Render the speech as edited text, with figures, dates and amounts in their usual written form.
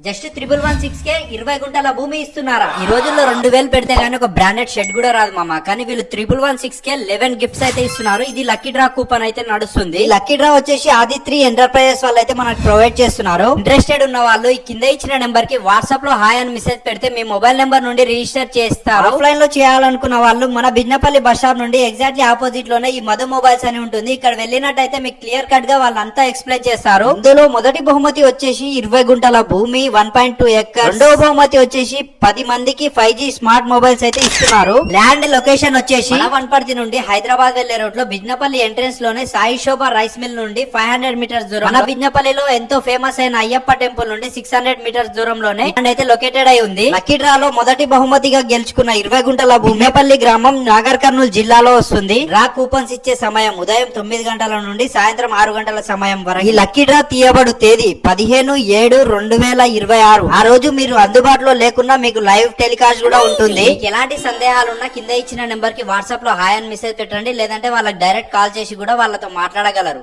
Just 1116 కే 20 గుంటల భూమి ఇస్తున్నారా? ఈ రోజుల్లో 2000 పెడితే గానీ ఒక బ్రాండెడ్ షెడ్ కూడా రాదు మామ. కానీ వీళ్ళు 1116 కే 11 గిఫ్ట్స్ అయితే ఇస్తున్నారు. ఇది లక్కీ డ్రా కూపన్ అయితే నడుస్తుంది. లక్కీ డ్రా వచ్చేసి ఆది3 ఎంటర్ప్రైజెస్ వాళ్ళు అయితే మనకు ప్రొవైడ్ చేస్తున్నారు. ఇంట్రెస్టెడ్ ఉన్న వాళ్ళు ఈ కింద ఇచ్చిన నెంబర్ కి వాట్సాప్ లో హాయ్ అని మెసేజ్ పెడితే మీ మొబైల్ నెంబర్ నుండి రిజిస్టర్ చేస్తారు. ఆఫ్లైన్ లో చేయాలనుకున్న వాళ్ళు మన బిన్నపల్లి బస్ స్టాప్ నుండి ఎగ్జాక్ట్లీ ఆపోజిట్ లోనే ఈ మధు మొబైల్స్ అని ఉంటుంది. ఇక్కడ వెళ్ళినట్టయితే మీకు క్లియర్ కట్ గా వాళ్ళంతా ఎక్స్ప్లెయిన్ చేస్తారు. ఇందులో మొదటి బహుమతి వచ్చేసి 20 గుంటల భూమి, 1.2 ఎకర్. రెండవ బహుమతి వచ్చేసి 10 మందికి 5G స్మార్ట్ మొబైల్స్ అయితే ఇస్తున్నారు. ల్యాండ్ లొకేషన్ వచ్చేసి వనపర్తి నుండి హైదరాబాద్ వెళ్లే రోడ్ లో బిజ్నపల్లి ఎంట్రెన్స్ లోనే సాయి శోభ రైస్ మిల్ నుండి 500 మీటర్స్ దూరం. మన బిజ్నపల్లిలో ఎంతో ఫేమస్ అయిన అయ్యప్ప టెంపుల్ నుండి 600 మీటర్స్ దూరంలోనే అయితే లొకేటెడ్ అయి ఉంది. లక్కీ డ్రాలో మొదటి బహుమతిగా గెలుచుకున్న 20 గుంటల బిజ్నపల్లి గ్రామం నాగర్ కర్నూలు జిల్లాలో వస్తుంది. డ్రా కూపన్స్ ఇచ్చే సమయం ఉదయం 9 గంటల నుండి సాయంత్రం 6 గంటల సమయం వరకు. ఈ లక్కీ డ్రా తీయబడు తేదీ 15/7/2026. ఆ రోజు మీరు అందుబాటులో లేకున్నా మీకు లైవ్ టెలికాస్ట్ కూడా ఉంటుంది. ఎలాంటి సందేహాలున్నా కింద ఇచ్చిన నెంబర్ కి వాట్సాప్ లో హాయ్ అని మెసేజ్ పెట్టండి, లేదంటే వాళ్ళకి డైరెక్ట్ కాల్ చేసి కూడా వాళ్ళతో మాట్లాడగలరు.